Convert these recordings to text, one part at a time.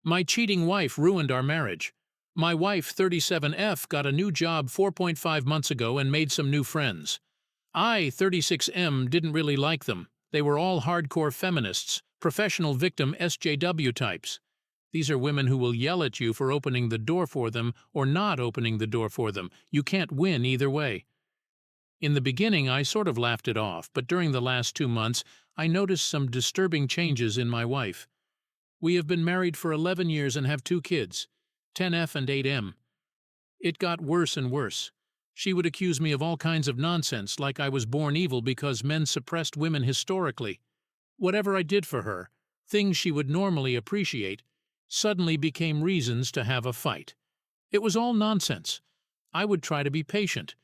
My cheating wife ruined our marriage. My wife, 37F, got a new job 4.5 months ago and made some new friends. I, 36M, didn't really like them. They were all hardcore feminists, professional victim SJW types. These are women who will yell at you for opening the door for them or not opening the door for them. You can't win either way. In the beginning, I sort of laughed it off, but during the last 2 months, I noticed some disturbing changes in my wife. We have been married for 11 years and have 2 kids, 10F and 8M. It got worse and worse. She would accuse me of all kinds of nonsense, like I was born evil because men suppressed women historically. Whatever I did for her, things she would normally appreciate, suddenly became reasons to have a fight. It was all nonsense. I would try to be patient.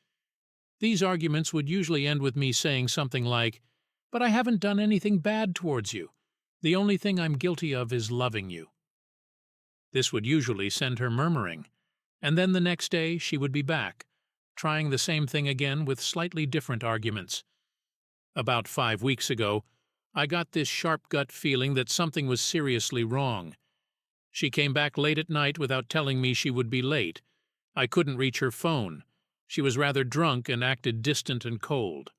These arguments would usually end with me saying something like, "But I haven't done anything bad towards you. The only thing I'm guilty of is loving you." This would usually send her murmuring, and then the next day she would be back, trying the same thing again with slightly different arguments. About 5 weeks ago, I got this sharp gut feeling that something was seriously wrong. She came back late at night without telling me she would be late. I couldn't reach her phone. She was rather drunk and acted distant and cold.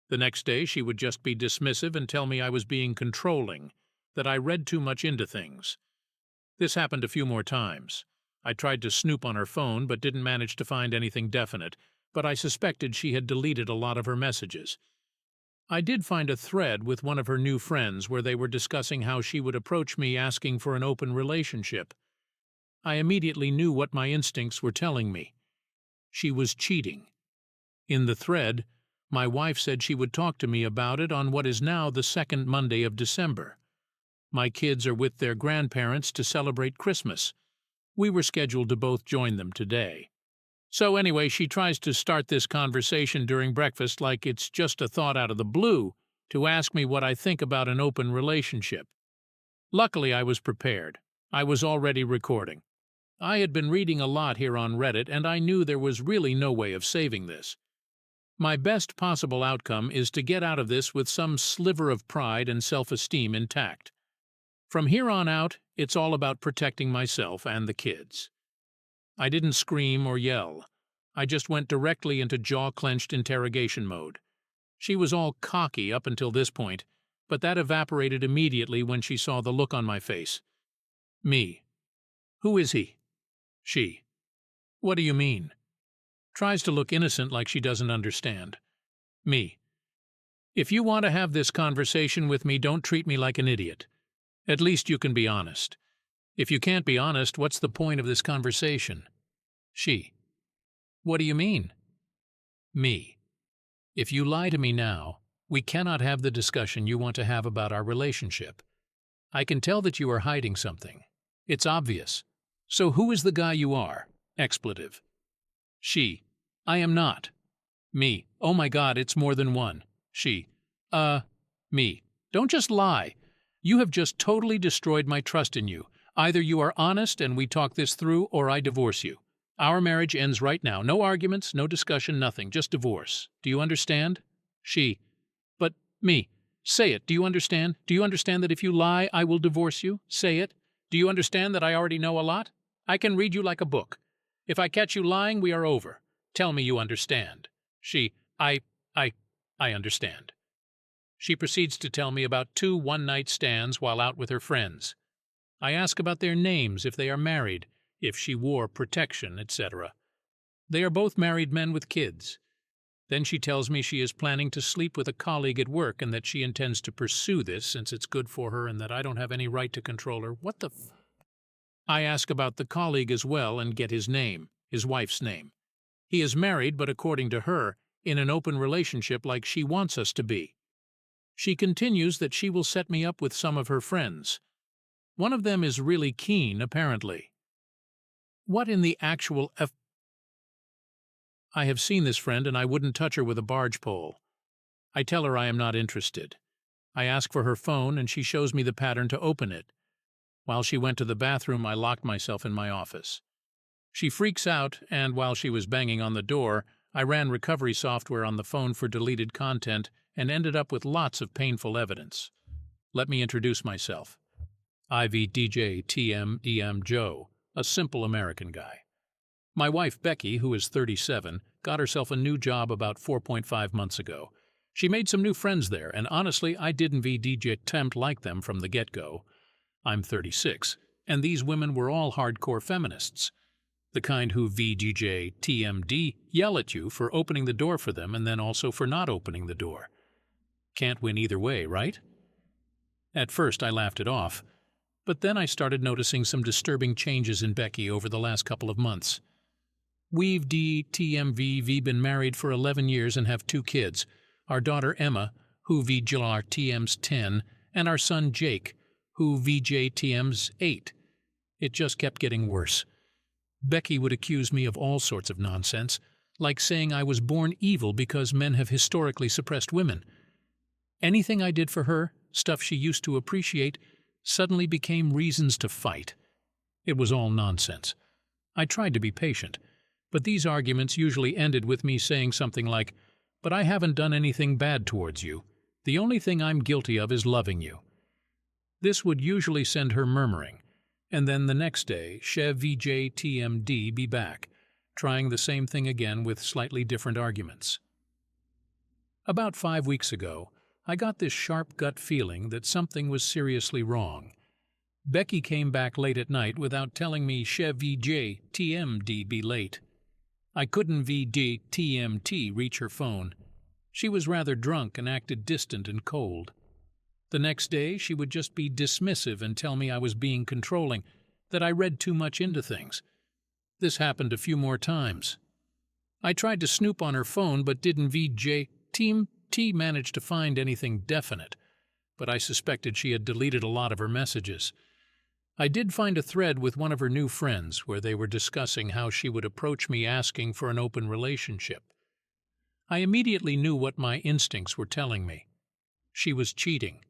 The next day she would just be dismissive and tell me I was being controlling, that I read too much into things. This happened a few more times. I tried to snoop on her phone but didn't manage to find anything definite, but I suspected she had deleted a lot of her messages. I did find a thread with one of her new friends where they were discussing how she would approach me asking for an open relationship. I immediately knew what my instincts were telling me. She was cheating. In the thread, my wife said she would talk to me about it on what is now the second Monday of December. My kids are with their grandparents to celebrate Christmas. We were scheduled to both join them today. So anyway, she tries to start this conversation during breakfast like it's just a thought out of the blue to ask me what I think about an open relationship. Luckily, I was prepared. I was already recording. I had been reading a lot here on Reddit, and I knew there was really no way of saving this. My best possible outcome is to get out of this with some sliver of pride and self-esteem intact. From here on out, it's all about protecting myself and the kids. I didn't scream or yell. I just went directly into jaw-clenched interrogation mode. She was all cocky up until this point, but that evaporated immediately when she saw the look on my face. Me. Who is he? She. What do you mean? Tries to look innocent like she doesn't understand. Me. If you want to have this conversation with me, don't treat me like an idiot. At least you can be honest. If you can't be honest, what's the point of this conversation? She. What do you mean? Me. If you lie to me now, we cannot have the discussion you want to have about our relationship. I can tell that you are hiding something. It's obvious. So who is the guy you are? Expletive. She. I am not. Me. Oh my God, it's more than one. She. Me. Don't just lie. You have just totally destroyed my trust in you. Either you are honest and we talk this through, or I divorce you. Our marriage ends right now. No arguments, no discussion, nothing. Just divorce. Do you understand? She. But, me. Say it. Do you understand? Do you understand that if you lie, I will divorce you? Say it. Do you understand that I already know a lot? I can read you like a book. If I catch you lying, we are over. Tell me you understand. She. I understand. She proceeds to tell me about 2 one-night stands while out with her friends. I ask about their names, if they are married, if she wore protection, etc. They are both married men with kids. Then she tells me she is planning to sleep with a colleague at work and that she intends to pursue this since it's good for her and that I don't have any right to control her. What the f... I ask about the colleague as well and get his name, his wife's name. He is married, but according to her, in an open relationship like she wants us to be. She continues that she will set me up with some of her friends. One of them is really keen, apparently. What in the actual F... I have seen this friend and I wouldn't touch her with a barge pole. I tell her I am not interested. I ask for her phone and she shows me the pattern to open it. While she went to the bathroom, I locked myself in my office. She freaks out, and while she was banging on the door, I ran recovery software on the phone for deleted content and ended up with lots of painful evidence. Let me introduce myself. IVDJ Joe, a simple American guy. My wife Becky, who is 37, got herself a new job about 4.5 months ago. She made some new friends there, and honestly, I didn't attempt like them from the get-go. I'm 36, and these women were all hardcore feminists. The kind who TMD yell at you for opening the door for them and then also for not opening the door. Can't win either way, right? At first I laughed it off, but then I started noticing some disturbing changes in Becky over the last couple of months. We've been married for 11 years and have 2 kids, our daughter Emma, who VJLRTM's 10, and our son Jake, who VJTM's 8. It just kept getting worse. Becky would accuse me of all sorts of nonsense, like saying I was born evil because men have historically suppressed women. Anything I did for her, stuff she used to appreciate, suddenly became reasons to fight. It was all nonsense. I tried to be patient, but these arguments usually ended with me saying something like, "But I haven't done anything bad towards you. The only thing I'm guilty of is loving you." This would usually send her murmuring, and then the next day, VJTMD be back, trying the same thing again with slightly different arguments. About 5 weeks ago, I got this sharp gut feeling that something was seriously wrong. Becky came back late at night without telling me VJTMD be late. I couldn't VJTMT reach her phone. She was rather drunk and acted distant and cold. The next day, she would just be dismissive and tell me I was being controlling, that I read too much into things. This happened a few more times. I tried to snoop on her phone but didn't VJTMT manage to find anything definite, but I suspected she had deleted a lot of her messages. I did find a thread with one of her new friends where they were discussing how she would approach me asking for an open relationship. I immediately knew what my instincts were telling me. She was cheating.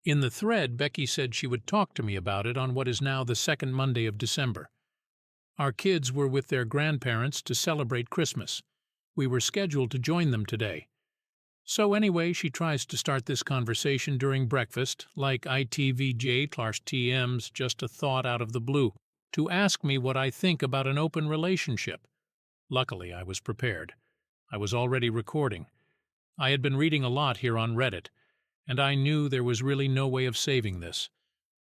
In the thread, Becky said she would talk to me about it on what is now the second Monday of December. Our kids were with their grandparents to celebrate Christmas. We were scheduled to join them today. So anyway, she tries to start this conversation during breakfast, like ITVJ/TM's just a thought out of the blue, to ask me what I think about an open relationship. Luckily, I was prepared. I was already recording. I had been reading a lot here on Reddit, and I knew there was really no way of saving this.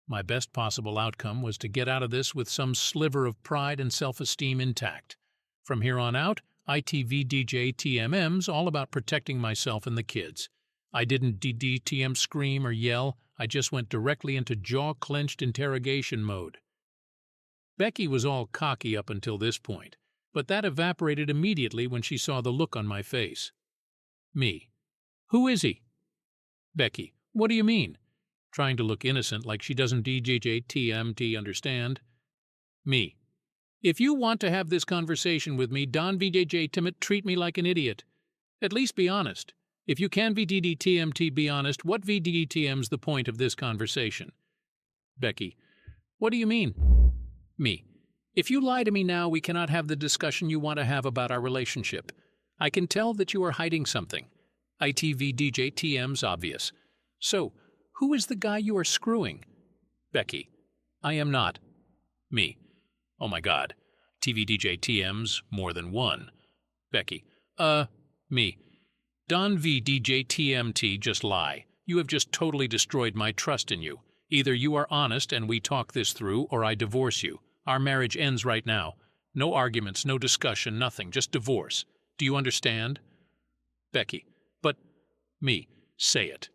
My best possible outcome was to get out of this with some sliver of pride and self-esteem intact. From here on out, ITVDJTMM's all about protecting myself and the kids. I didn't DDTM scream or yell, I just went directly into jaw-clenched interrogation mode. Becky was all cocky up until this point, but that evaporated immediately when she saw the look on my face. Me: "Who is he?" Becky: "What do you mean?" Trying to look innocent like she doesn't DJTMT understand. Me: "If you want to have this conversation with me, Don VJTMT, treat me like an idiot. At least be honest. If you can VDDTMT be honest, what VDDTM's the point of this conversation?" Becky: "What do you mean?" Me: "If you lie to me now, we cannot have the discussion you want to have about our relationship. I can tell that you are hiding something. ITVDJTM's obvious. So, who is the guy you are screwing?" Becky: "I am not." Me: "Oh my God. TVDJTM's more than one." Becky: Me: "Don VDJTMT, just lie. You have just totally destroyed my trust in you. Either you are honest and we talk this through, or I divorce you. Our marriage ends right now. No arguments, no discussion, nothing, just divorce. Do you understand?" Becky: "But..." Me: "Say it.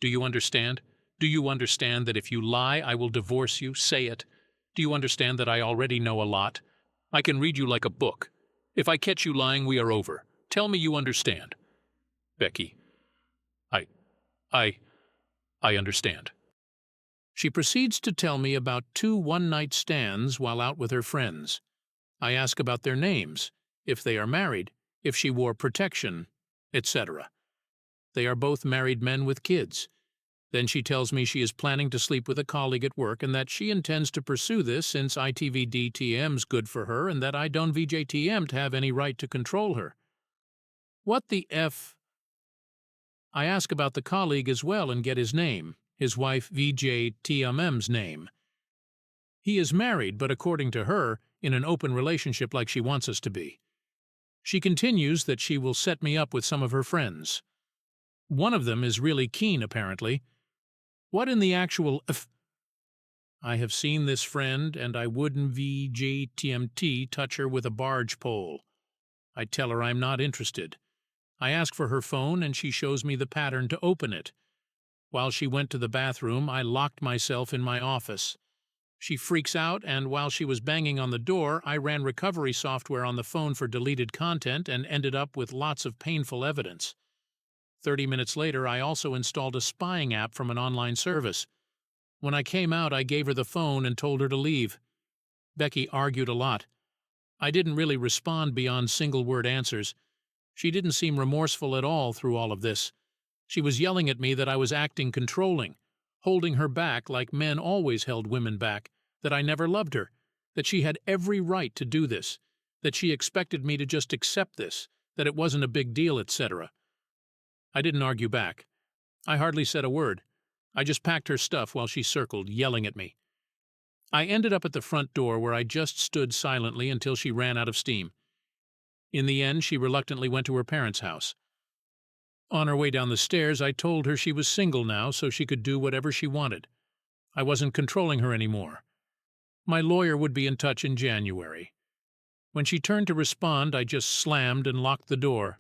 Do you understand? Do you understand that if you lie, I will divorce you? Say it. Do you understand that I already know a lot? I can read you like a book. If I catch you lying, we are over. Tell me you understand." Becky: I understand." She proceeds to tell me about 2 one-night stands while out with her friends. I ask about their names, if they are married, if she wore protection, etc. They are both married men with kids. Then she tells me she is planning to sleep with a colleague at work and that she intends to pursue this since ITVDTM's good for her and that I don't VJTM to have any right to control her. What the F? I ask about the colleague as well and get his name. his wife VJTMM's name. He is married, but according to her, in an open relationship like she wants us to be. She continues that she will set me up with some of her friends. One of them is really keen, apparently. What in the actual I have seen this friend, and I wouldn't VJTMT touch her with a barge pole. I tell her I'm not interested. I ask for her phone, and she shows me the pattern to open it. While she went to the bathroom, I locked myself in my office. She freaks out, and while she was banging on the door, I ran recovery software on the phone for deleted content and ended up with lots of painful evidence. 30 minutes later, I also installed a spying app from an online service. When I came out, I gave her the phone and told her to leave. Becky argued a lot. I didn't really respond beyond single-word answers. She didn't seem remorseful at all through all of this. She was yelling at me that I was acting controlling, holding her back like men always held women back, that I never loved her, that she had every right to do this, that she expected me to just accept this, that it wasn't a big deal, etc. I didn't argue back. I hardly said a word. I just packed her stuff while she circled, yelling at me. I ended up at the front door where I just stood silently until she ran out of steam. In the end, she reluctantly went to her parents' house. On her way down the stairs, I told her she was single now so she could do whatever she wanted. I wasn't controlling her anymore. My lawyer would be in touch in January. When she turned to respond, I just slammed and locked the door.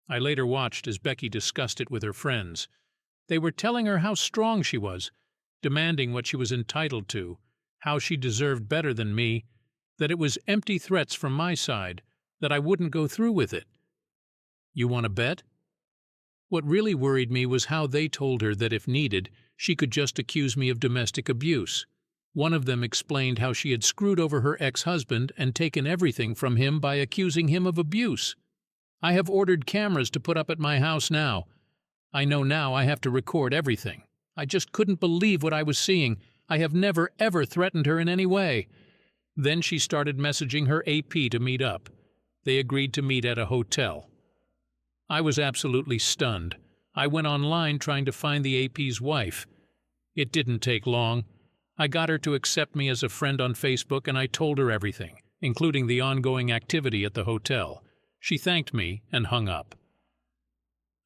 I later watched as Becky discussed it with her friends. They were telling her how strong she was, demanding what she was entitled to, how she deserved better than me, that it was empty threats from my side, that I wouldn't go through with it. You want to bet? What really worried me was how they told her that if needed, she could just accuse me of domestic abuse. One of them explained how she had screwed over her ex-husband and taken everything from him by accusing him of abuse. I have ordered cameras to put up at my house now. I know now I have to record everything. I just couldn't believe what I was seeing. I have never, ever threatened her in any way. Then she started messaging her AP to meet up. They agreed to meet at a hotel. I was absolutely stunned. I went online trying to find the AP's wife. It didn't take long. I got her to accept me as a friend on Facebook, and I told her everything, including the ongoing activity at the hotel. She thanked me and hung up.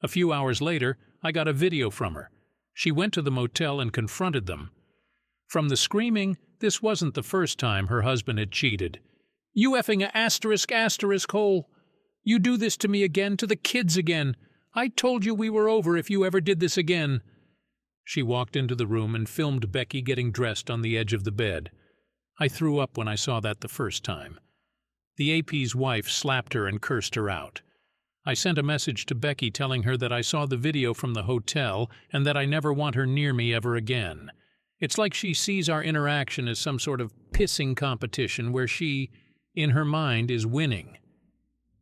A few hours later, I got a video from her. She went to the motel and confronted them. From the screaming, this wasn't the first time her husband had cheated. "You effing **** hole. You do this to me again, to the kids again. I told you we were over if you ever did this again." She walked into the room and filmed Becky getting dressed on the edge of the bed. I threw up when I saw that the first time. The AP's wife slapped her and cursed her out. I sent a message to Becky telling her that I saw the video from the hotel and that I never want her near me ever again. It's like she sees our interaction as some sort of pissing competition where she, in her mind, is winning.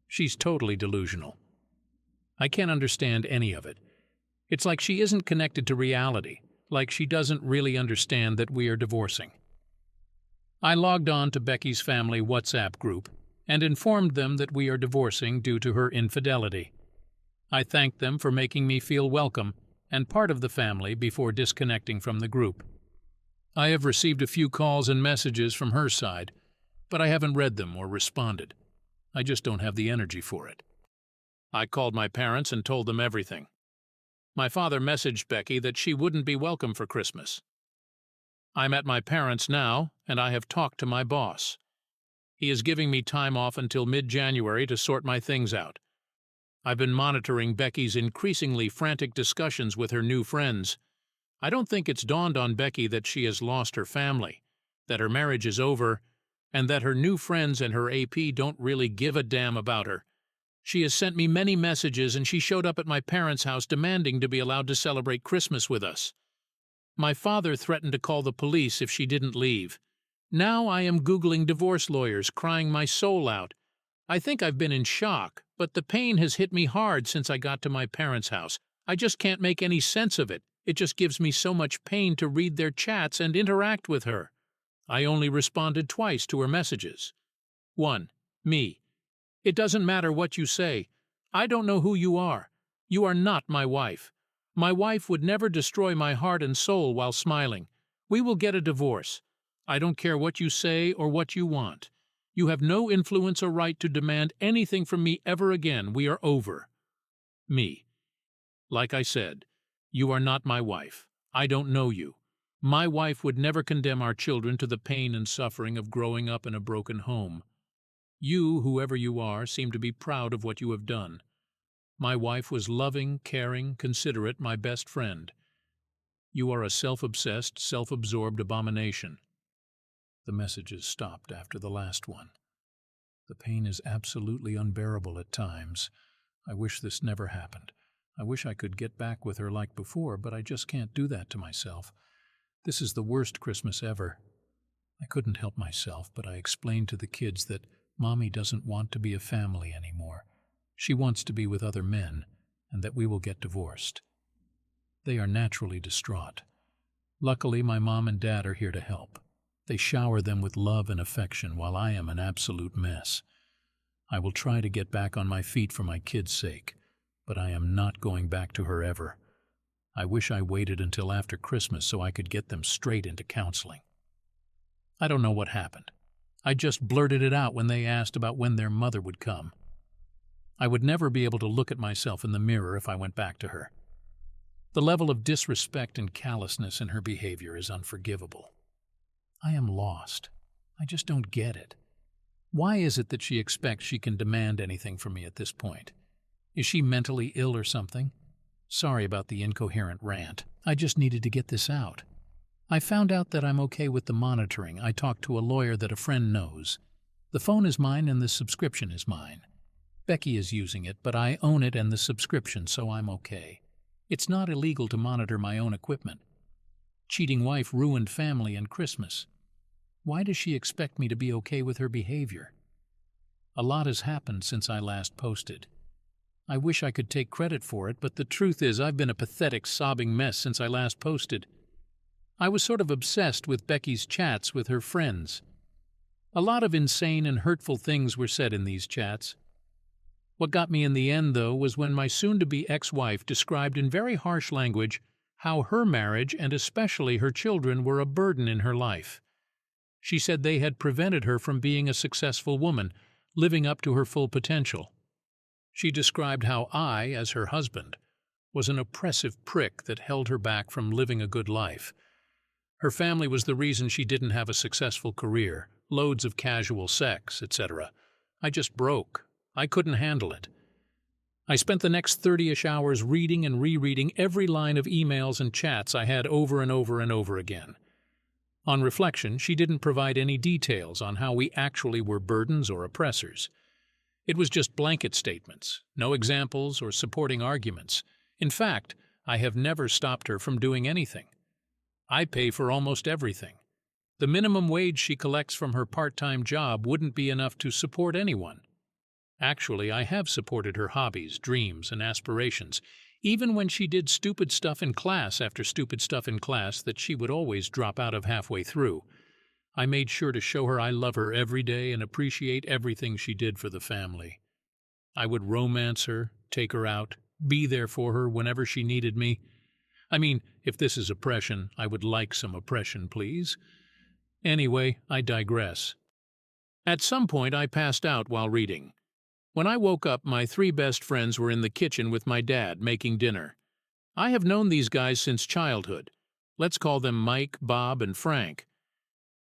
She's totally delusional. I can't understand any of it. It's like she isn't connected to reality, like she doesn't really understand that we are divorcing. I logged on to Becky's family WhatsApp group and informed them that we are divorcing due to her infidelity. I thanked them for making me feel welcome and part of the family before disconnecting from the group. I have received a few calls and messages from her side, but I haven't read them or responded. I just don't have the energy for it. I called my parents and told them everything. My father messaged Becky that she wouldn't be welcome for Christmas. I'm at my parents' now, and I have talked to my boss. He is giving me time off until mid-January to sort my things out. I've been monitoring Becky's increasingly frantic discussions with her new friends. I don't think it's dawned on Becky that she has lost her family, that her marriage is over, and that her new friends and her AP don't really give a damn about her. She has sent me many messages, and she showed up at my parents' house demanding to be allowed to celebrate Christmas with us. My father threatened to call the police if she didn't leave. Now I am Googling divorce lawyers, crying my soul out. I think I've been in shock, but the pain has hit me hard since I got to my parents' house. I just can't make any sense of it. It just gives me so much pain to read their chats and interact with her. I only responded twice to her messages. 1. Me. It doesn't matter what you say. I don't know who you are. You are not my wife. My wife would never destroy my heart and soul while smiling. We will get a divorce. I don't care what you say or what you want. You have no influence or right to demand anything from me ever again. We are over. Me. Like I said, you are not my wife. I don't know you. My wife would never condemn our children to the pain and suffering of growing up in a broken home. You, whoever you are, seem to be proud of what you have done. My wife was loving, caring, considerate, my best friend. You are a self-obsessed, self-absorbed abomination. The messages stopped after the last one. The pain is absolutely unbearable at times. I wish this never happened. I wish I could get back with her like before, but I just can't do that to myself. This is the worst Christmas ever. I couldn't help myself, but I explained to the kids that Mommy doesn't want to be a family anymore. She wants to be with other men, and that we will get divorced. They are naturally distraught. Luckily, my mom and dad are here to help. They shower them with love and affection while I am an absolute mess. I will try to get back on my feet for my kids' sake, but I am not going back to her ever. I wish I waited until after Christmas so I could get them straight into counseling. I don't know what happened. I just blurted it out when they asked about when their mother would come. I would never be able to look at myself in the mirror if I went back to her. The level of disrespect and callousness in her behavior is unforgivable. I am lost. I just don't get it. Why is it that she expects she can demand anything from me at this point? Is she mentally ill or something? Sorry about the incoherent rant. I just needed to get this out. I found out that I'm okay with the monitoring. I talked to a lawyer that a friend knows. The phone is mine and the subscription is mine. Becky is using it, but I own it and the subscription, so I'm okay. It's not illegal to monitor my own equipment. Cheating wife ruined family and Christmas. Why does she expect me to be okay with her behavior? A lot has happened since I last posted. I wish I could take credit for it, but the truth is I've been a pathetic, sobbing mess since I last posted. I was sort of obsessed with Becky's chats with her friends. A lot of insane and hurtful things were said in these chats. What got me in the end, though, was when my soon-to-be ex-wife described in very harsh language how her marriage and especially her children were a burden in her life. She said they had prevented her from being a successful woman, living up to her full potential. She described how I, as her husband, was an oppressive prick that held her back from living a good life. Her family was the reason she didn't have a successful career, loads of casual sex, etc. I just broke. I couldn't handle it. I spent the next 30-ish hours reading and rereading every line of emails and chats I had over and over and over again. On reflection, she didn't provide any details on how we actually were burdens or oppressors. It was just blanket statements, no examples or supporting arguments. In fact, I have never stopped her from doing anything. I pay for almost everything. The minimum wage she collects from her part-time job wouldn't be enough to support anyone. Actually, I have supported her hobbies, dreams, and aspirations, even when she did stupid stuff in class after stupid stuff in class that she would always drop out of halfway through. I made sure to show her I love her every day and appreciate everything she did for the family. I would romance her, take her out, be there for her whenever she needed me. I mean, if this is oppression, I would like some oppression, please. Anyway, I digress. At some point, I passed out while reading. When I woke up, my 3 best friends were in the kitchen with my dad making dinner. I have known these guys since childhood. Let's call them Mike, Bob, and Frank.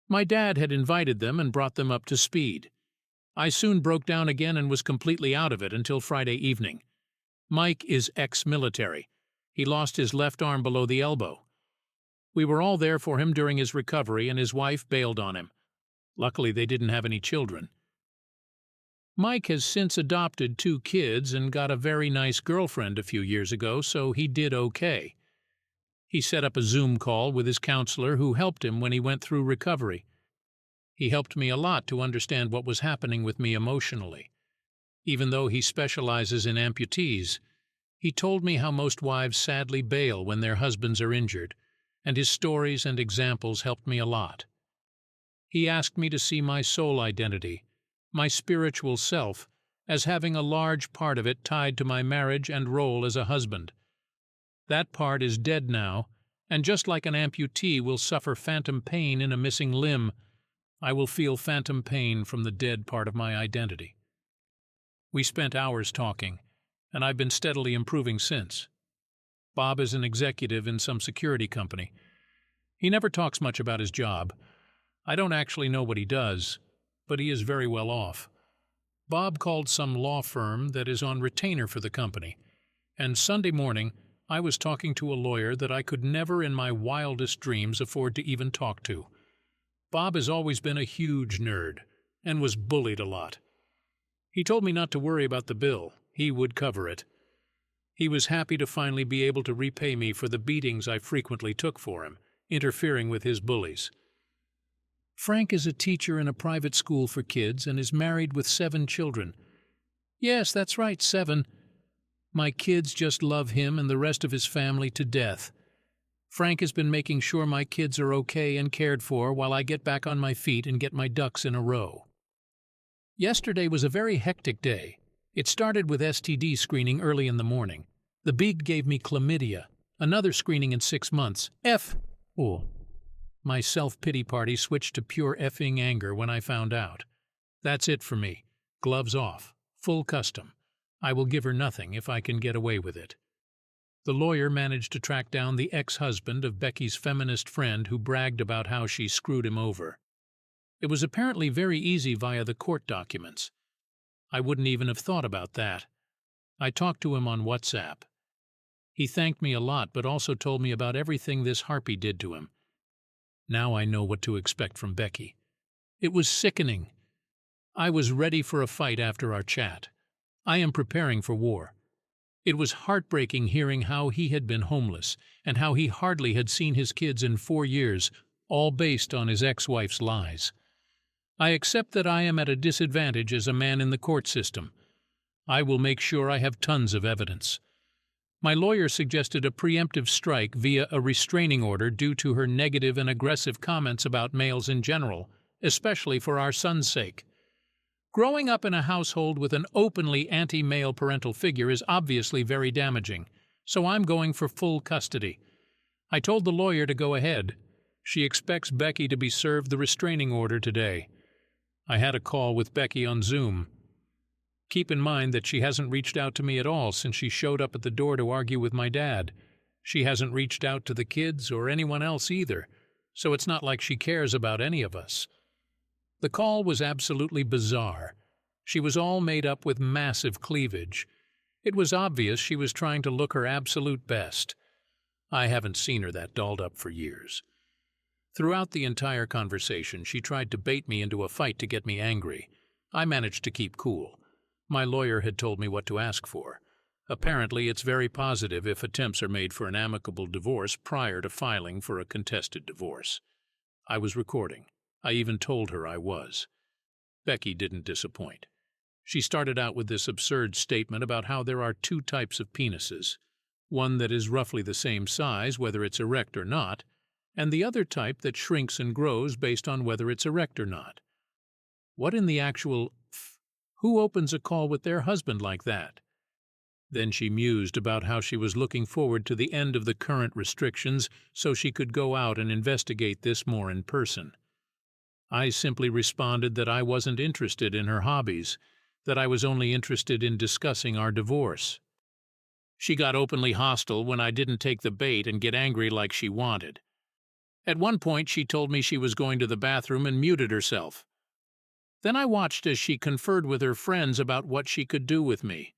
My dad had invited them and brought them up to speed. I soon broke down again and was completely out of it until Friday evening. Mike is ex-military. He lost his left arm below the elbow. We were all there for him during his recovery, and his wife bailed on him. Luckily, they didn't have any children. Mike has since adopted 2 kids and got a very nice girlfriend a few years ago, so he did okay. He set up a Zoom call with his counselor who helped him when he went through recovery. He helped me a lot to understand what was happening with me emotionally. Even though he specializes in amputees, he told me how most wives sadly bail when their husbands are injured, and his stories and examples helped me a lot. He asked me to see my soul identity, my spiritual self, as having a large part of it tied to my marriage and role as a husband. That part is dead now, and just like an amputee will suffer phantom pain in a missing limb, I will feel phantom pain from the dead part of my identity. We spent hours talking, and I've been steadily improving since. Bob is an executive in some security company. He never talks much about his job. I don't actually know what he does, but he is very well off. Bob called some law firm that is on retainer for the company, and Sunday morning I was talking to a lawyer that I could never in my wildest dreams afford to even talk to. Bob has always been a huge nerd, and was bullied a lot. He told me not to worry about the bill. He would cover it. He was happy to finally be able to repay me for the beatings I frequently took for him, interfering with his bullies. Frank is a teacher in a private school for kids and is married with 7 children. Yes, that's right, 7. My kids just love him and the rest of his family to death. Frank has been making sure my kids are okay and cared for while I get back on my feet and get my ducks in a row. Yesterday was a very hectic day. It started with STD screening early in the morning. The Big gave me chlamydia, another screening in 6 months. Oh. My self-pity party switched to pure effing anger when I found out. That's it for me. Gloves off. Full custom. I will give her nothing if I can get away with it. The lawyer managed to track down the ex-husband of Becky's feminist friend who bragged about how she screwed him over. It was apparently very easy via the court documents. I wouldn't even have thought about that. I talked to him on WhatsApp. He thanked me a lot but also told me about everything this harpy did to him. Now I know what to expect from Becky. It was sickening. I was ready for a fight after our chat. I am preparing for war. It was heartbreaking hearing how he had been homeless and how he hardly had seen his kids in 4 years, all based on his ex-wife's lies. I accept that I am at a disadvantage as a man in the court system. I will make sure I have tons of evidence. My lawyer suggested a preemptive strike via a restraining order due to her negative and aggressive comments about males in general, especially for our son's sake. Growing up in a household with an openly anti-male parental figure is obviously very damaging, so I'm going for full custody. I told the lawyer to go ahead. She expects Becky to be served the restraining order today. I had a call with Becky on Zoom. Keep in mind that she hasn't reached out to me at all since she showed up at the door to argue with my dad. She hasn't reached out to the kids or anyone else either, so it's not like she cares about any of us. The call was absolutely bizarre. She was all made up with massive cleavage. It was obvious she was trying to look her absolute best. I haven't seen her that dolled up for years. Throughout the entire conversation, she tried to bait me into a fight to get me angry. I managed to keep cool. My lawyer had told me what to ask for. Apparently, it's very positive if attempts are made for an amicable divorce prior to filing for a contested divorce. I was recording. I even told her I was. Becky didn't disappoint. She started out with this absurd statement about how there are 2 types of penises. One that is roughly the same size, whether it's erect or not, and the other type that shrinks and grows based on whether it's erect or not. What in the actual who opens a call with their husband like that? Then she mused about how she was looking forward to the end of the current restrictions so she could go out and investigate this more in person. I simply responded that I wasn't interested in her hobbies, that I was only interested in discussing our divorce. She got openly hostile when I didn't take the bait and get angry like she wanted. At one point, she told me she was going to the bathroom and muted herself. Then I watched as she conferred with her friends about what she could do with me.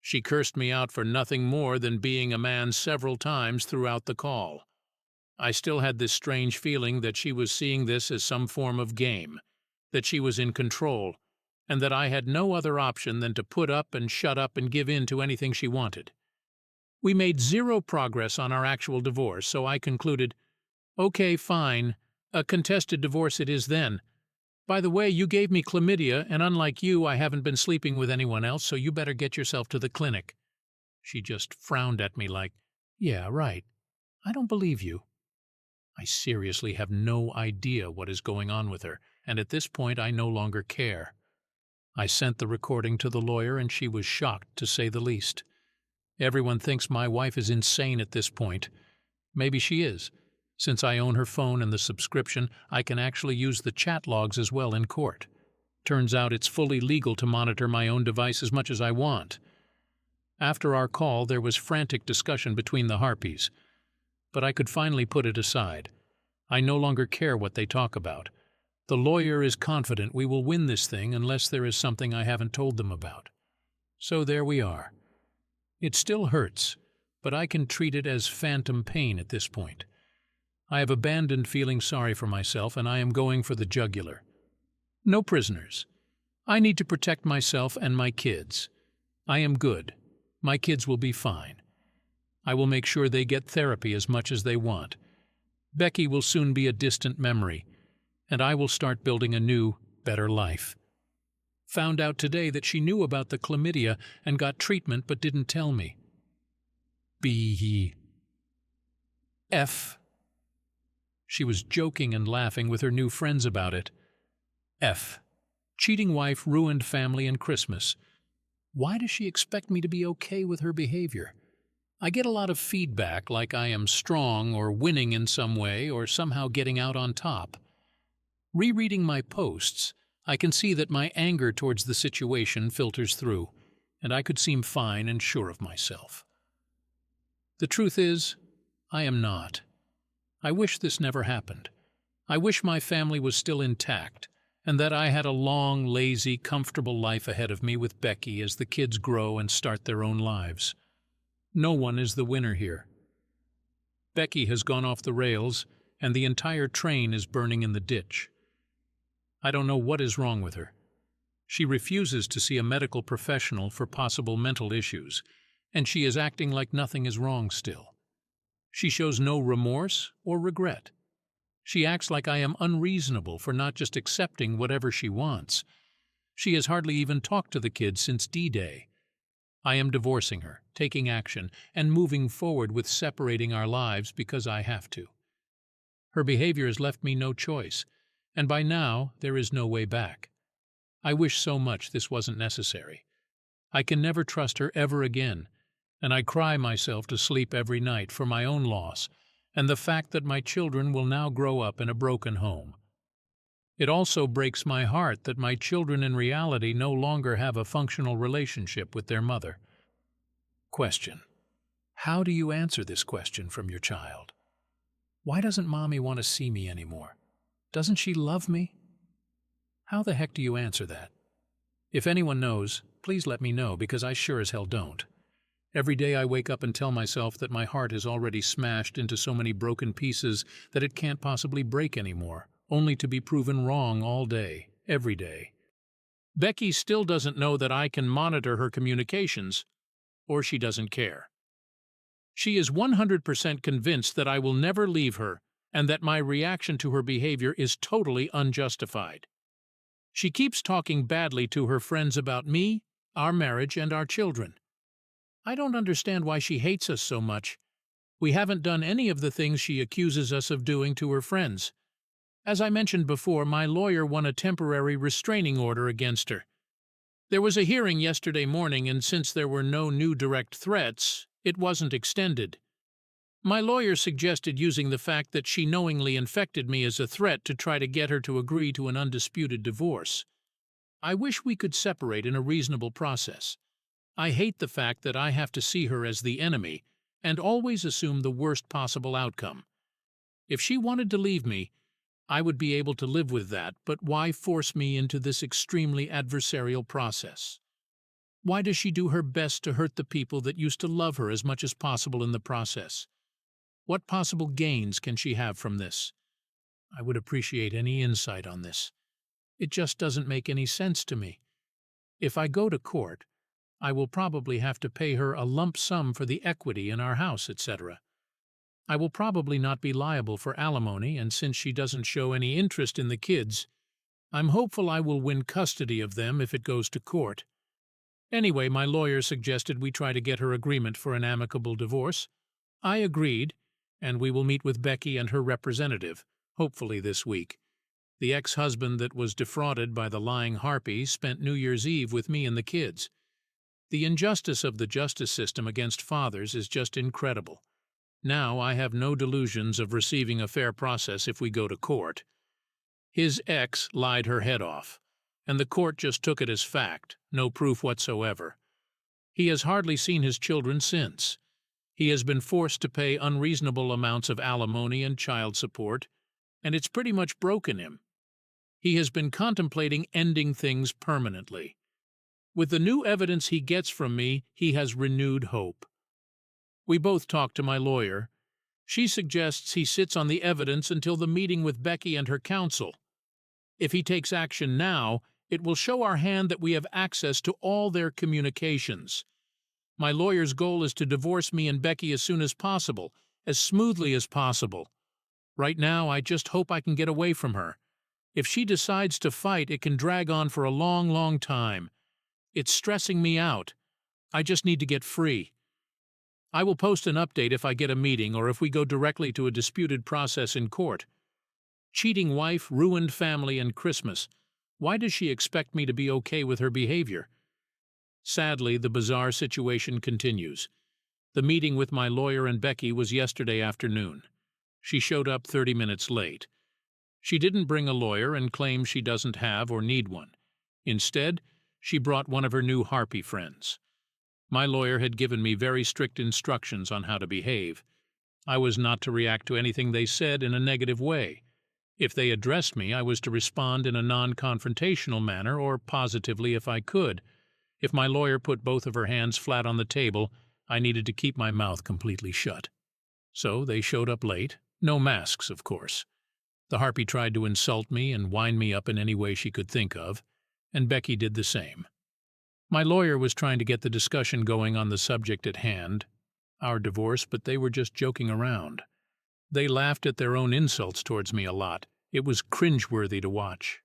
She cursed me out for nothing more than being a man several times throughout the call. I still had this strange feeling that she was seeing this as some form of game, that she was in control, and that I had no other option than to put up and shut up and give in to anything she wanted. We made 0 progress on our actual divorce, so I concluded, "Okay, fine. A contested divorce it is then. By the way, you gave me chlamydia, and unlike you, I haven't been sleeping with anyone else, so you better get yourself to the clinic." She just frowned at me like, "Yeah, right. I don't believe you." I seriously have no idea what is going on with her, and at this point I no longer care. I sent the recording to the lawyer, and she was shocked, to say the least. Everyone thinks my wife is insane at this point. Maybe she is. Since I own her phone and the subscription, I can actually use the chat logs as well in court. Turns out it's fully legal to monitor my own device as much as I want. After our call, there was frantic discussion between the harpies. But I could finally put it aside. I no longer care what they talk about. The lawyer is confident we will win this thing unless there is something I haven't told them about. So there we are. It still hurts, but I can treat it as phantom pain at this point. I have abandoned feeling sorry for myself, and I am going for the jugular. No prisoners. I need to protect myself and my kids. I am good. My kids will be fine. I will make sure they get therapy as much as they want. Becky will soon be a distant memory, and I will start building a new, better life. Found out today that she knew about the chlamydia and got treatment but didn't tell me. F. She was joking and laughing with her new friends about it. F. Cheating wife ruined family and Christmas. Why does she expect me to be okay with her behavior? I get a lot of feedback like I am strong or winning in some way or somehow getting out on top. Rereading my posts, I can see that my anger towards the situation filters through, and I could seem fine and sure of myself. The truth is, I am not. I wish this never happened. I wish my family was still intact, and that I had a long, lazy, comfortable life ahead of me with Becky as the kids grow and start their own lives. No one is the winner here. Becky has gone off the rails, and the entire train is burning in the ditch. I don't know what is wrong with her. She refuses to see a medical professional for possible mental issues, and she is acting like nothing is wrong still. She shows no remorse or regret. She acts like I am unreasonable for not just accepting whatever she wants. She has hardly even talked to the kids since D-Day. I am divorcing her, taking action, and moving forward with separating our lives because I have to. Her behavior has left me no choice, and by now there is no way back. I wish so much this wasn't necessary. I can never trust her ever again, and I cry myself to sleep every night for my own loss and the fact that my children will now grow up in a broken home. It also breaks my heart that my children in reality no longer have a functional relationship with their mother. Question. How do you answer this question from your child? Why doesn't Mommy want to see me anymore? Doesn't she love me? How the heck do you answer that? If anyone knows, please let me know because I sure as hell don't. Every day I wake up and tell myself that my heart is already smashed into so many broken pieces that it can't possibly break anymore, only to be proven wrong all day, every day. Becky still doesn't know that I can monitor her communications, or she doesn't care. She is 100% convinced that I will never leave her and that my reaction to her behavior is totally unjustified. She keeps talking badly to her friends about me, our marriage, and our children. I don't understand why she hates us so much. We haven't done any of the things she accuses us of doing to her friends. As I mentioned before, my lawyer won a temporary restraining order against her. There was a hearing yesterday morning, and since there were no new direct threats, it wasn't extended. My lawyer suggested using the fact that she knowingly infected me as a threat to try to get her to agree to an undisputed divorce. I wish we could separate in a reasonable process. I hate the fact that I have to see her as the enemy and always assume the worst possible outcome. If she wanted to leave me, I would be able to live with that, but why force me into this extremely adversarial process? Why does she do her best to hurt the people that used to love her as much as possible in the process? What possible gains can she have from this? I would appreciate any insight on this. It just doesn't make any sense to me. If I go to court, I will probably have to pay her a lump sum for the equity in our house, etc. I will probably not be liable for alimony, and since she doesn't show any interest in the kids, I'm hopeful I will win custody of them if it goes to court. Anyway, my lawyer suggested we try to get her agreement for an amicable divorce. I agreed, and we will meet with Becky and her representative, hopefully this week. The ex-husband that was defrauded by the lying harpy spent New Year's Eve with me and the kids. The injustice of the justice system against fathers is just incredible. Now I have no delusions of receiving a fair process if we go to court. His ex lied her head off, and the court just took it as fact, no proof whatsoever. He has hardly seen his children since. He has been forced to pay unreasonable amounts of alimony and child support, and it's pretty much broken him. He has been contemplating ending things permanently. With the new evidence he gets from me, he has renewed hope. We both talk to my lawyer. She suggests he sits on the evidence until the meeting with Becky and her counsel. If he takes action now, it will show our hand that we have access to all their communications. My lawyer's goal is to divorce me and Becky as soon as possible, as smoothly as possible. Right now, I just hope I can get away from her. If she decides to fight, it can drag on for a long, long time. It's stressing me out. I just need to get free. I will post an update if I get a meeting or if we go directly to a disputed process in court. Cheating wife, ruined family, and Christmas. Why does she expect me to be okay with her behavior? Sadly, the bizarre situation continues. The meeting with my lawyer and Becky was yesterday afternoon. She showed up 30 minutes late. She didn't bring a lawyer and claims she doesn't have or need one. Instead, she brought one of her new harpy friends. My lawyer had given me very strict instructions on how to behave. I was not to react to anything they said in a negative way. If they addressed me, I was to respond in a non-confrontational manner or positively if I could. If my lawyer put both of her hands flat on the table, I needed to keep my mouth completely shut. So they showed up late. No masks, of course. The harpy tried to insult me and wind me up in any way she could think of, and Becky did the same. My lawyer was trying to get the discussion going on the subject at hand, our divorce, but they were just joking around. They laughed at their own insults towards me a lot. It was cringeworthy to watch.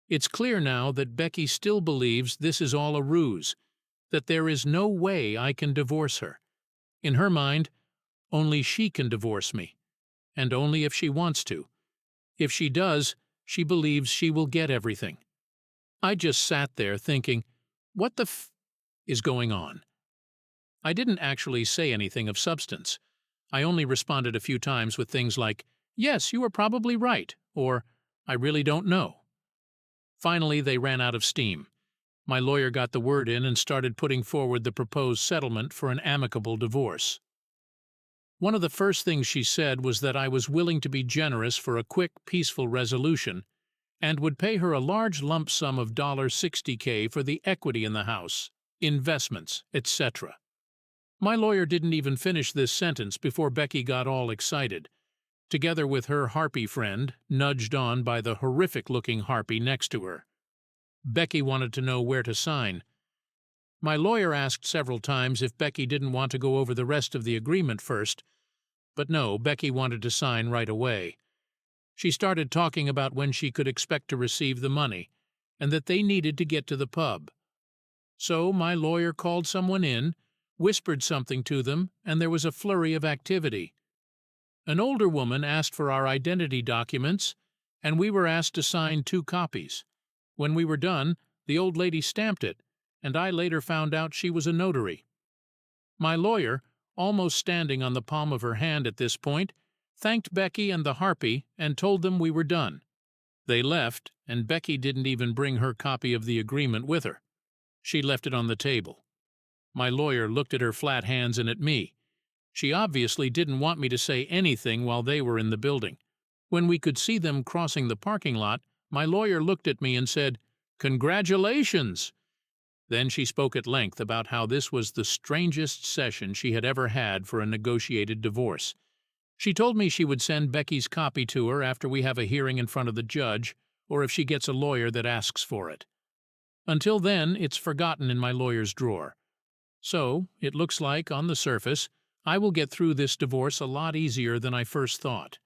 It's clear now that Becky still believes this is all a ruse, that there is no way I can divorce her. In her mind, only she can divorce me, and only if she wants to. If she does, she believes she will get everything. I just sat there thinking, what the is going on? I didn't actually say anything of substance. I only responded a few times with things like, "Yes, you are probably right," or "I really don't know." Finally, they ran out of steam. My lawyer got the word in and started putting forward the proposed settlement for an amicable divorce. One of the first things she said was that I was willing to be generous for a quick, peaceful resolution and would pay her a large lump sum of $60K for the equity in the house, investments, etc. My lawyer didn't even finish this sentence before Becky got all excited, together with her harpy friend, nudged on by the horrific-looking harpy next to her. Becky wanted to know where to sign. My lawyer asked several times if Becky didn't want to go over the rest of the agreement first, but no, Becky wanted to sign right away. She started talking about when she could expect to receive the money, and that they needed to get to the pub. So my lawyer called someone in, whispered something to them, and there was a flurry of activity. An older woman asked for our identity documents, and we were asked to sign 2 copies. When we were done, the old lady stamped it, and I later found out she was a notary. My lawyer, almost standing on the palm of her hand at this point, thanked Becky and the harpy and told them we were done. They left, and Becky didn't even bring her copy of the agreement with her. She left it on the table. My lawyer looked at her flat hands and at me. She obviously didn't want me to say anything while they were in the building. When we could see them crossing the parking lot, my lawyer looked at me and said, "Congratulations!" Then she spoke at length about how this was the strangest session she had ever had for a negotiated divorce. She told me she would send Becky's copy to her after we have a hearing in front of the judge, or if she gets a lawyer that asks for it. Until then, it's forgotten in my lawyer's drawer. So, it looks like, on the surface, I will get through this divorce a lot easier than I first thought.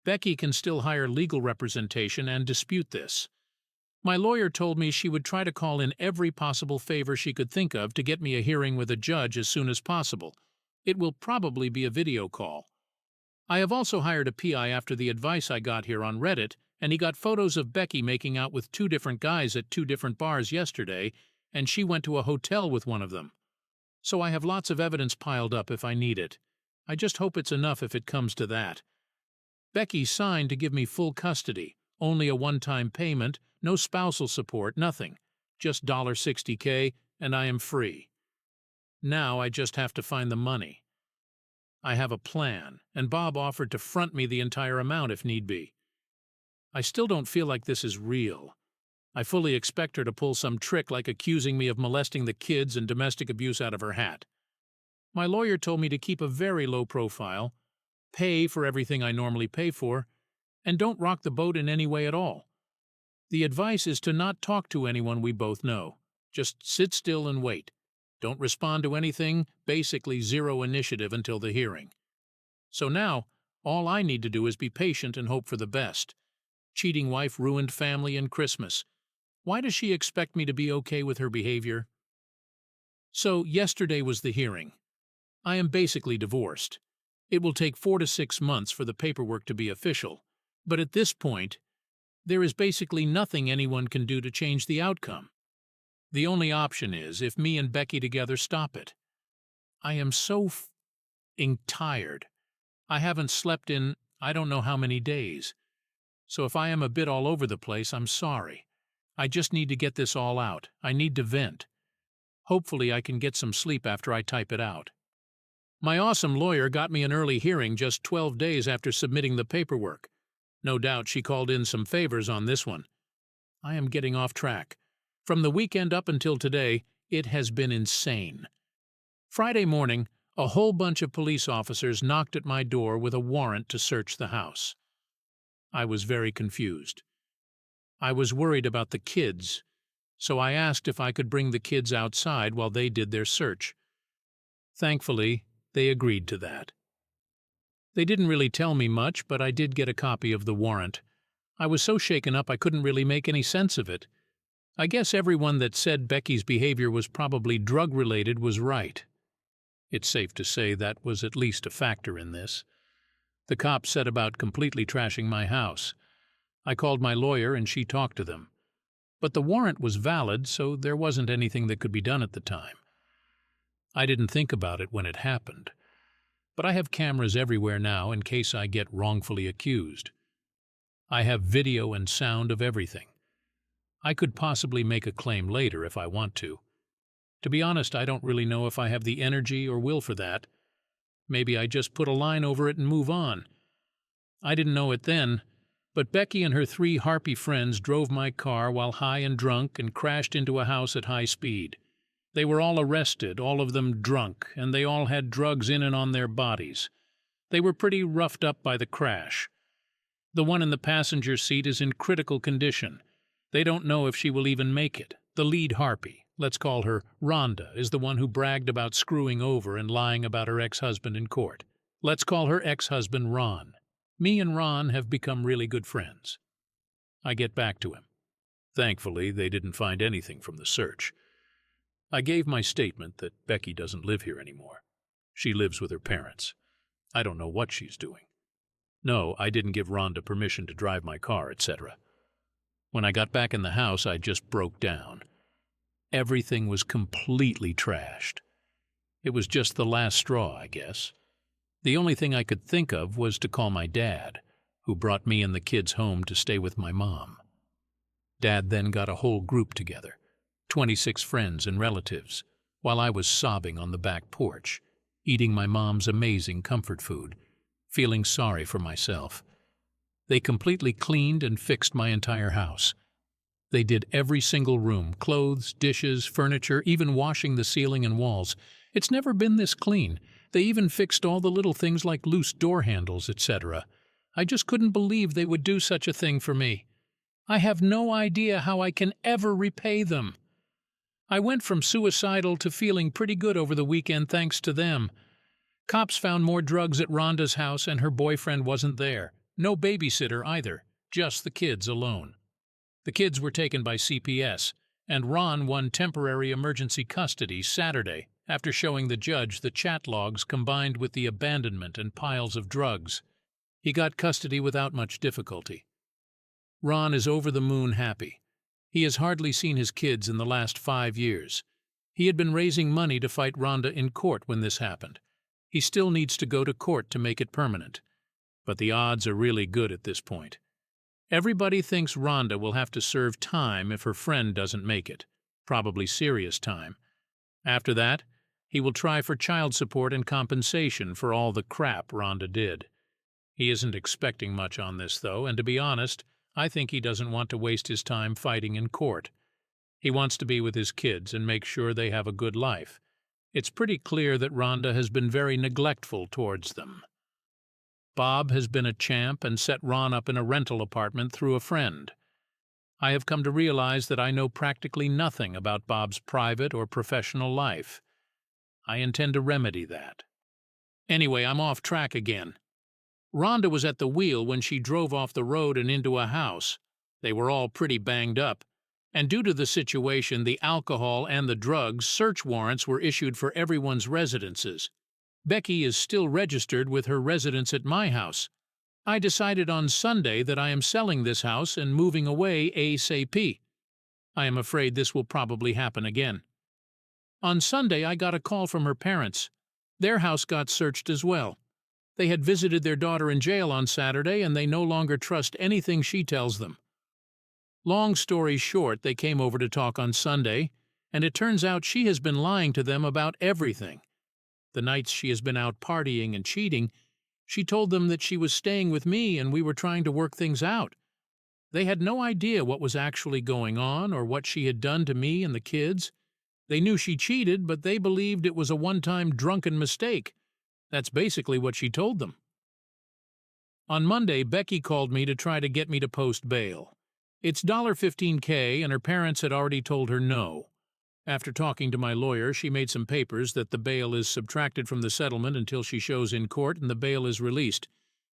Becky can still hire legal representation and dispute this. My lawyer told me she would try to call in every possible favor she could think of to get me a hearing with a judge as soon as possible. It will probably be a video call. I have also hired a PI after the advice I got here on Reddit, and he got photos of Becky making out with 2 different guys at 2 different bars yesterday, and she went to a hotel with one of them. So I have lots of evidence piled up if I need it. I just hope it's enough if it comes to that. Becky signed to give me full custody, only a one-time payment, no spousal support, nothing. Just $60K, and I am free. Now I just have to find the money. I have a plan, and Bob offered to front me the entire amount if need be. I still don't feel like this is real. I fully expect her to pull some trick like accusing me of molesting the kids and domestic abuse out of her hat. My lawyer told me to keep a very low profile, pay for everything I normally pay for, and don't rock the boat in any way at all. The advice is to not talk to anyone we both know. Just sit still and wait. Don't respond to anything, basically zero initiative until the hearing. So now, all I need to do is be patient and hope for the best. Cheating wife ruined family and Christmas. Why does she expect me to be okay with her behavior? So yesterday was the hearing. I am basically divorced. It will take 4 to 6 months for the paperwork to be official, but at this point, there is basically nothing anyone can do to change the outcome. The only option is if me and Becky together stop it. I am so f***ing tired. I haven't slept in I don't know how many days. So if I am a bit all over the place, I'm sorry. I just need to get this all out. I need to vent. Hopefully I can get some sleep after I type it out. My awesome lawyer got me an early hearing just 12 days after submitting the paperwork. No doubt she called in some favors on this one. I am getting off track. From the weekend up until today, it has been insane. Friday morning, a whole bunch of police officers knocked at my door with a warrant to search the house. I was very confused. I was worried about the kids, so I asked if I could bring the kids outside while they did their search. Thankfully, they agreed to that. They didn't really tell me much, but I did get a copy of the warrant. I was so shaken up I couldn't really make any sense of it. I guess everyone that said Becky's behavior was probably drug-related was right. It's safe to say that was at least a factor in this. The cops set about completely trashing my house. I called my lawyer and she talked to them. But the warrant was valid, so there wasn't anything that could be done at the time. I didn't think about it when it happened. But I have cameras everywhere now in case I get wrongfully accused. I have video and sound of everything. I could possibly make a claim later if I want to. To be honest, I don't really know if I have the energy or will for that. Maybe I just put a line over it and move on. I didn't know it then, but Becky and her 3 harpy friends drove my car while high and drunk and crashed into a house at high speed. They were all arrested, all of them drunk, and they all had drugs in and on their bodies. They were pretty roughed up by the crash. The one in the passenger seat is in critical condition. They don't know if she will even make it. The lead harpy, let's call her Rhonda, is the one who bragged about screwing over and lying about her ex-husband in court. Let's call her ex-husband Ron. Me and Ron have become really good friends. I get back to him. Thankfully, they didn't find anything from the search. I gave my statement that Becky doesn't live here anymore. She lives with her parents. I don't know what she's doing. No, I didn't give Rhonda permission to drive my car, etc. When I got back in the house, I just broke down. Everything was completely trashed. It was just the last straw, I guess. The only thing I could think of was to call my dad, who brought me and the kids home to stay with my mom. Dad then got a whole group together, 26 friends and relatives, while I was sobbing on the back porch, eating my mom's amazing comfort food, feeling sorry for myself. They completely cleaned and fixed my entire house. They did every single room, clothes, dishes, furniture, even washing the ceiling and walls. It's never been this clean. They even fixed all the little things like loose door handles, etc. I just couldn't believe they would do such a thing for me. I have no idea how I can ever repay them. I went from suicidal to feeling pretty good over the weekend thanks to them. Cops found more drugs at Rhonda's house and her boyfriend wasn't there. No babysitter either, just the kids alone. The kids were taken by CPS, and Ron won temporary emergency custody Saturday after showing the judge the chat logs combined with the abandonment and piles of drugs. He got custody without much difficulty. Ron is over the moon happy. He has hardly seen his kids in the last 5 years. He had been raising money to fight Rhonda in court when this happened. He still needs to go to court to make it permanent. But the odds are really good at this point. Everybody thinks Rhonda will have to serve time if her friend doesn't make it, probably serious time. After that, he will try for child support and compensation for all the crap Rhonda did. He isn't expecting much on this, though, and to be honest, I think he doesn't want to waste his time fighting in court. He wants to be with his kids and make sure they have a good life. It's pretty clear that Rhonda has been very neglectful towards them. Bob has been a champ and set Ron up in a rental apartment through a friend. I have come to realize that I know practically nothing about Bob's private or professional life. I intend to remedy that. Anyway, I'm off track again. Rhonda was at the wheel when she drove off the road and into a house. They were all pretty banged up, and due to the situation, the alcohol and the drugs, search warrants were issued for everyone's residences. Becky is still registered with her residence at my house. I decided on Sunday that I am selling this house and moving away ASAP. I am afraid this will probably happen again. On Sunday, I got a call from her parents. Their house got searched as well. They had visited their daughter in jail on Saturday, and they no longer trust anything she tells them. Long story short, they came over to talk on Sunday, and it turns out she has been lying to them about everything. The nights she has been out partying and cheating, she told them that she was staying with me and we were trying to work things out. They had no idea what was actually going on or what she had done to me and the kids. They knew she cheated, but they believed it was a one-time drunken mistake. That's basically what she told them. On Monday, Becky called me to try to get me to post bail. It's $15K, and her parents had already told her no. After talking to my lawyer, she made some papers that the bail is subtracted from the settlement until she shows in court and the bail is released.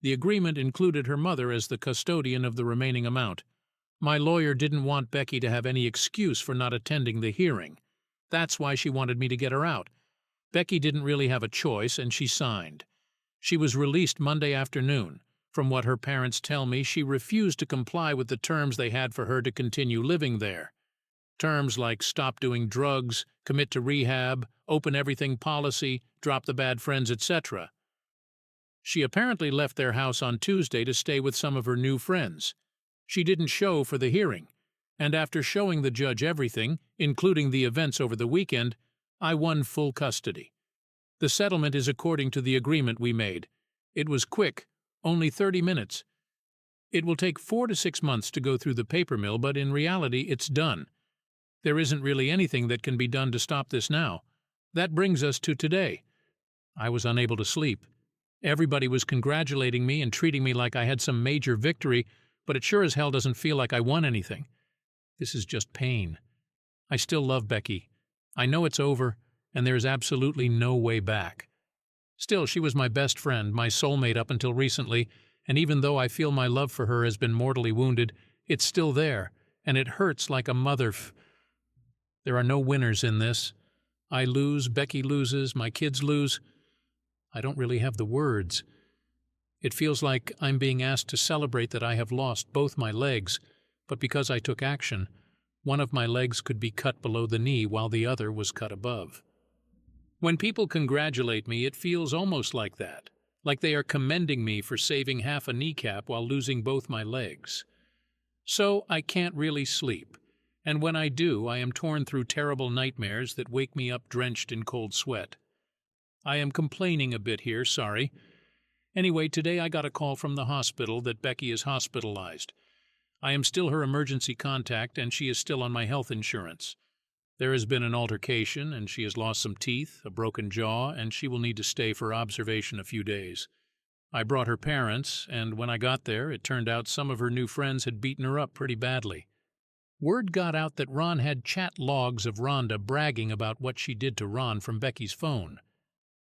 The agreement included her mother as the custodian of the remaining amount. My lawyer didn't want Becky to have any excuse for not attending the hearing. That's why she wanted me to get her out. Becky didn't really have a choice, and she signed. She was released Monday afternoon. From what her parents tell me, she refused to comply with the terms they had for her to continue living there. Terms like stop doing drugs, commit to rehab, open everything policy, drop the bad friends, etc. She apparently left their house on Tuesday to stay with some of her new friends. She didn't show for the hearing, and after showing the judge everything, including the events over the weekend, I won full custody. The settlement is according to the agreement we made. It was quick, only 30 minutes. It will take 4 to 6 months to go through the paper mill, but in reality it's done. There isn't really anything that can be done to stop this now. That brings us to today. I was unable to sleep. Everybody was congratulating me and treating me like I had some major victory, but it sure as hell doesn't feel like I won anything. This is just pain. I still love Becky. I know it's over, and there is absolutely no way back. Still, she was my best friend, my soulmate up until recently, and even though I feel my love for her has been mortally wounded, it's still there, and it hurts like a mother. There are no winners in this. I lose, Becky loses, my kids lose. I don't really have the words. It feels like I'm being asked to celebrate that I have lost both my legs, but because I took action, one of my legs could be cut below the knee while the other was cut above. When people congratulate me, it feels almost like that, like they are commending me for saving half a kneecap while losing both my legs. So I can't really sleep, and when I do, I am torn through terrible nightmares that wake me up drenched in cold sweat. I am complaining a bit here, sorry. Anyway, today I got a call from the hospital that Becky is hospitalized. I am still her emergency contact, and she is still on my health insurance. There has been an altercation, and she has lost some teeth, a broken jaw, and she will need to stay for observation a few days. I brought her parents, and when I got there, it turned out some of her new friends had beaten her up pretty badly. Word got out that Ron had chat logs of Rhonda bragging about what she did to Ron from Becky's phone.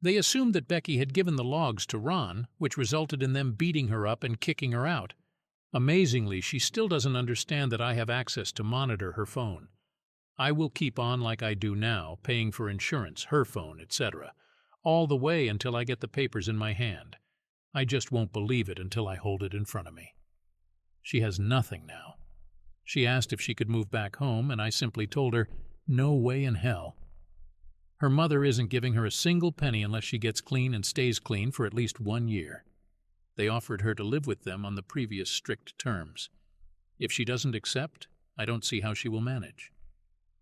They assumed that Becky had given the logs to Ron, which resulted in them beating her up and kicking her out. Amazingly, she still doesn't understand that I have access to monitor her phone. I will keep on like I do now, paying for insurance, her phone, etc., all the way until I get the papers in my hand. I just won't believe it until I hold it in front of me. She has nothing now. She asked if she could move back home, and I simply told her, no way in hell. Her mother isn't giving her a single penny unless she gets clean and stays clean for at least 1 year. They offered her to live with them on the previous strict terms. If she doesn't accept, I don't see how she will manage.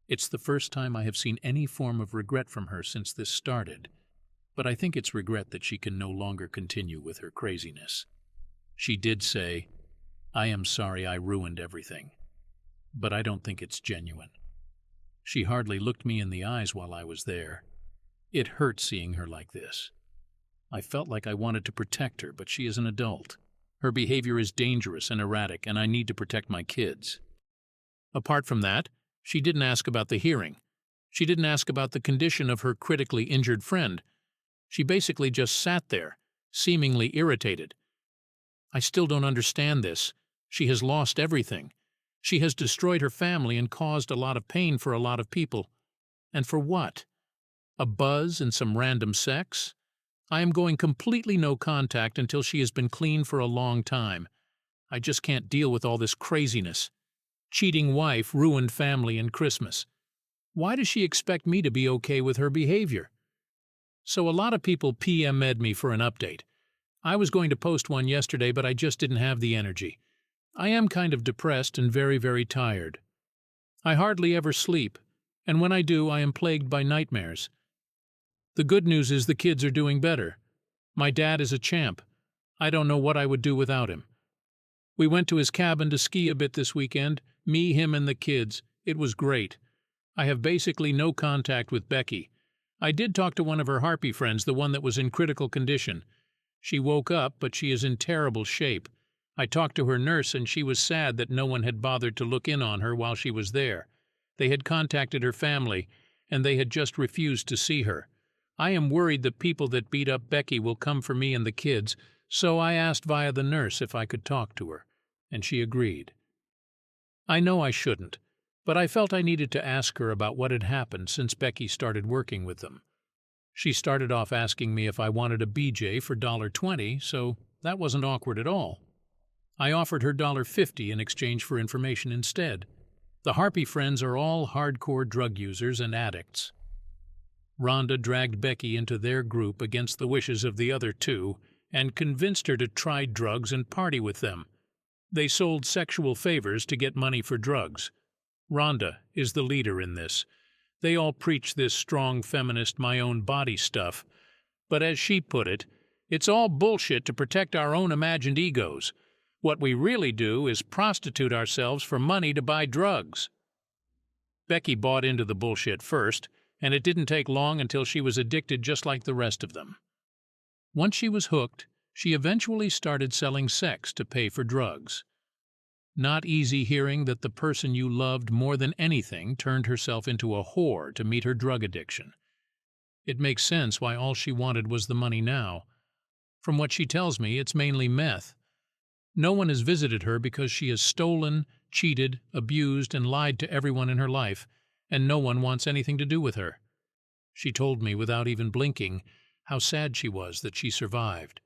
It's the first time I have seen any form of regret from her since this started, but I think it's regret that she can no longer continue with her craziness. She did say, "I am sorry I ruined everything," but I don't think it's genuine. She hardly looked me in the eyes while I was there. It hurt seeing her like this. I felt like I wanted to protect her, but she is an adult. Her behavior is dangerous and erratic, and I need to protect my kids. Apart from that, she didn't ask about the hearing. She didn't ask about the condition of her critically injured friend. She basically just sat there, seemingly irritated. I still don't understand this. She has lost everything. She has destroyed her family and caused a lot of pain for a lot of people. And for what? A buzz and some random sex? I am going completely no contact until she has been clean for a long time. I just can't deal with all this craziness. Cheating wife, ruined family, and Christmas. Why does she expect me to be okay with her behavior? So a lot of people PM'd me for an update. I was going to post one yesterday, but I just didn't have the energy. I am kind of depressed and very, very tired. I hardly ever sleep, and when I do, I am plagued by nightmares. The good news is the kids are doing better. My dad is a champ. I don't know what I would do without him. We went to his cabin to ski a bit this weekend, me, him, and the kids. It was great. I have basically no contact with Becky. I did talk to one of her harpy friends, the one that was in critical condition. She woke up, but she is in terrible shape. I talked to her nurse, and she was sad that no one had bothered to look in on her while she was there. They had contacted her family, and they had just refused to see her. I am worried the people that beat up Becky will come for me and the kids, so I asked via the nurse if I could talk to her, and she agreed. I know I shouldn't, but I felt I needed to ask her about what had happened since Becky started working with them. She started off asking me if I wanted a BJ for $1.20, so that wasn't awkward at all. I offered her $1.50 in exchange for information instead. The harpy friends are all hardcore drug users and addicts. Rhonda dragged Becky into their group against the wishes of the other two and convinced her to try drugs and party with them. They sold sexual favors to get money for drugs. Rhonda is the leader in this. They all preach this strong feminist my own body stuff, but as she put it, it's all bullshit to protect our own imagined egos. What we really do is prostitute ourselves for money to buy drugs. Becky bought into the bullshit first, and it didn't take long until she was addicted just like the rest of them. Once she was hooked, she eventually started selling sex to pay for drugs. Not easy hearing that the person you loved more than anything turned herself into a whore to meet her drug addiction. It makes sense why all she wanted was the money now. From what she tells me, it's mainly meth. No one has visited her because she has stolen, cheated, abused, and lied to everyone in her life, and no one wants anything to do with her. She told me without even blinking how sad she was that she survived.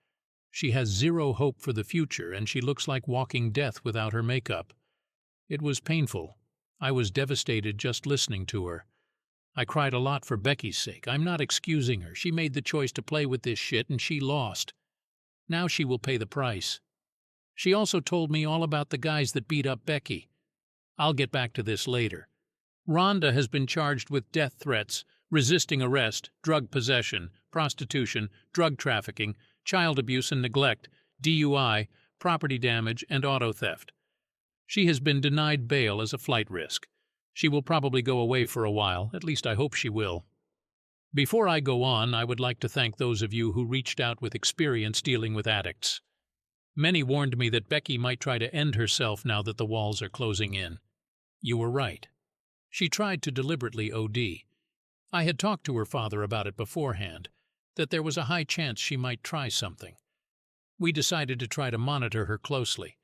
She has zero hope for the future, and she looks like walking death without her makeup. It was painful. I was devastated just listening to her. I cried a lot for Becky's sake. I'm not excusing her. She made the choice to play with this shit, and she lost. Now she will pay the price. She also told me all about the guys that beat up Becky. I'll get back to this later. Rhonda has been charged with death threats, resisting arrest, drug possession, prostitution, drug trafficking, child abuse and neglect, DUI, property damage, and auto theft. She has been denied bail as a flight risk. She will probably go away for a while, at least I hope she will. Before I go on, I would like to thank those of you who reached out with experience dealing with addicts. Many warned me that Becky might try to end herself now that the walls are closing in. You were right. She tried to deliberately OD. I had talked to her father about it beforehand, that there was a high chance she might try something. We decided to try to monitor her closely.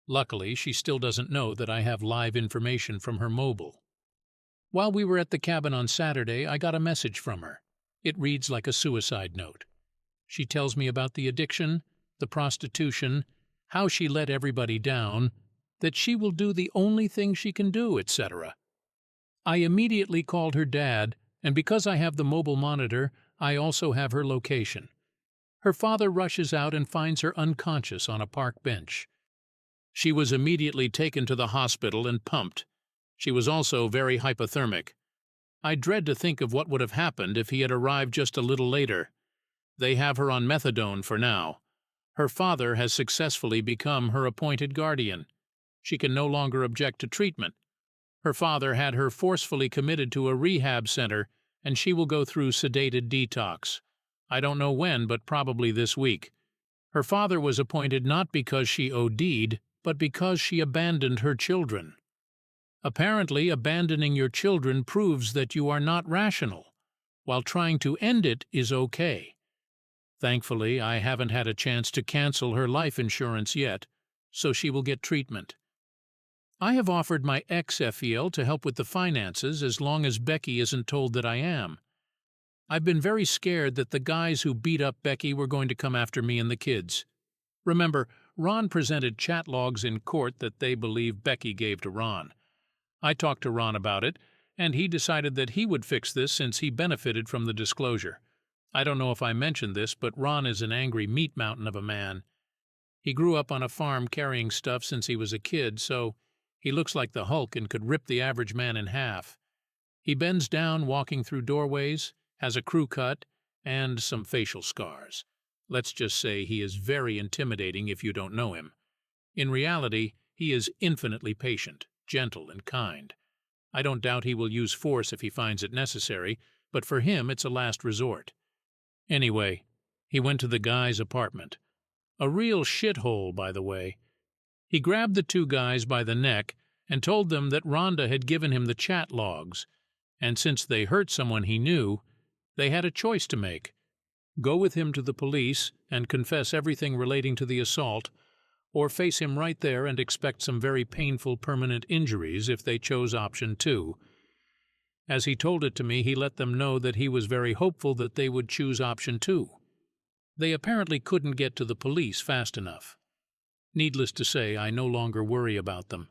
Luckily, she still doesn't know that I have live information from her mobile. While we were at the cabin on Saturday, I got a message from her. It reads like a suicide note. She tells me about the addiction, the prostitution, how she let everybody down, that she will do the only thing she can do, etc. I immediately called her dad, and because I have the mobile monitor, I also have her location. Her father rushes out and finds her unconscious on a park bench. She was immediately taken to the hospital and pumped. She was also very hypothermic. I dread to think of what would have happened if he had arrived just a little later. They have her on methadone for now. Her father has successfully become her appointed guardian. She can no longer object to treatment. Her father had her forcefully committed to a rehab center, and she will go through sedated detox. I don't know when, but probably this week. Her father was appointed not because she OD'd, but because she abandoned her children. Apparently, abandoning your children proves that you are not rational, while trying to end it is okay. Thankfully, I haven't had a chance to cancel her life insurance yet, so she will get treatment. I have offered my ex-FEL to help with the finances as long as Becky isn't told that I am. I've been very scared that the guys who beat up Becky were going to come after me and the kids. Remember, Ron presented chat logs in court that they believe Becky gave to Ron. I talked to Ron about it, and he decided that he would fix this since he benefited from the disclosure. I don't know if I mentioned this, but Ron is an angry meat mountain of a man. He grew up on a farm carrying stuff since he was a kid, so he looks like the Hulk and could rip the average man in half. He bends down walking through doorways, has a crew cut, and some facial scars. Let's just say he is very intimidating if you don't know him. In reality, he is infinitely patient, gentle, and kind. I don't doubt he will use force if he finds it necessary, but for him it's a last resort. Anyway, he went to the guy's apartment. A real shithole, by the way. He grabbed the two guys by the neck and told them that Rhonda had given him the chat logs, and since they hurt someone he knew, they had a choice to make: go with him to the police and confess everything relating to the assault, or face him right there and expect some very painful permanent injuries if they chose option 2. As he told it to me, he let them know that he was very hopeful that they would choose option 2. They apparently couldn't get to the police fast enough. Needless to say, I no longer worry about them.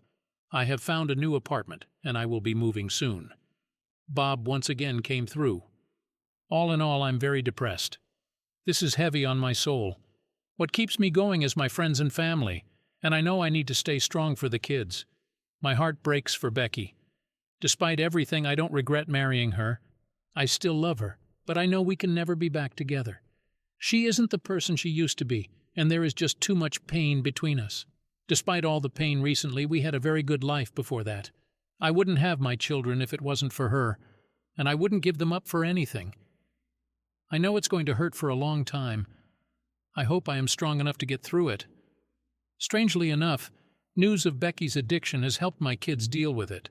I have found a new apartment, and I will be moving soon. Bob once again came through. All in all, I'm very depressed. This is heavy on my soul. What keeps me going is my friends and family, and I know I need to stay strong for the kids. My heart breaks for Becky. Despite everything, I don't regret marrying her. I still love her, but I know we can never be back together. She isn't the person she used to be, and there is just too much pain between us. Despite all the pain recently, we had a very good life before that. I wouldn't have my children if it wasn't for her, and I wouldn't give them up for anything. I know it's going to hurt for a long time. I hope I am strong enough to get through it. Strangely enough, news of Becky's addiction has helped my kids deal with it.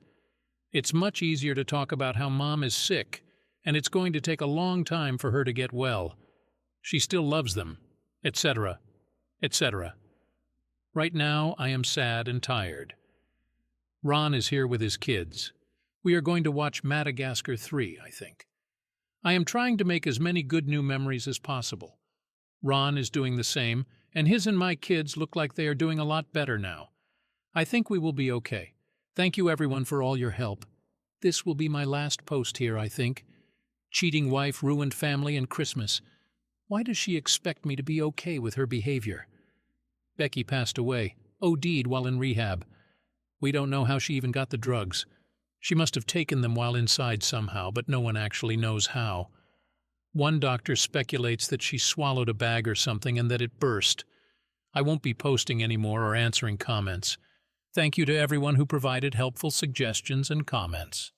It's much easier to talk about how Mom is sick, and it's going to take a long time for her to get well. She still loves them, etc., etc. Right now, I am sad and tired. Ron is here with his kids. We are going to watch Madagascar 3, I think. I am trying to make as many good new memories as possible. Ron is doing the same, and his and my kids look like they are doing a lot better now. I think we will be okay. Thank you everyone for all your help. This will be my last post here, I think. Cheating wife, ruined family, and Christmas. Why does she expect me to be okay with her behavior? Becky passed away, OD'd while in rehab. We don't know how she even got the drugs. She must have taken them while inside somehow, but no one actually knows how. One doctor speculates that she swallowed a bag or something and that it burst. I won't be posting anymore or answering comments. Thank you to everyone who provided helpful suggestions and comments.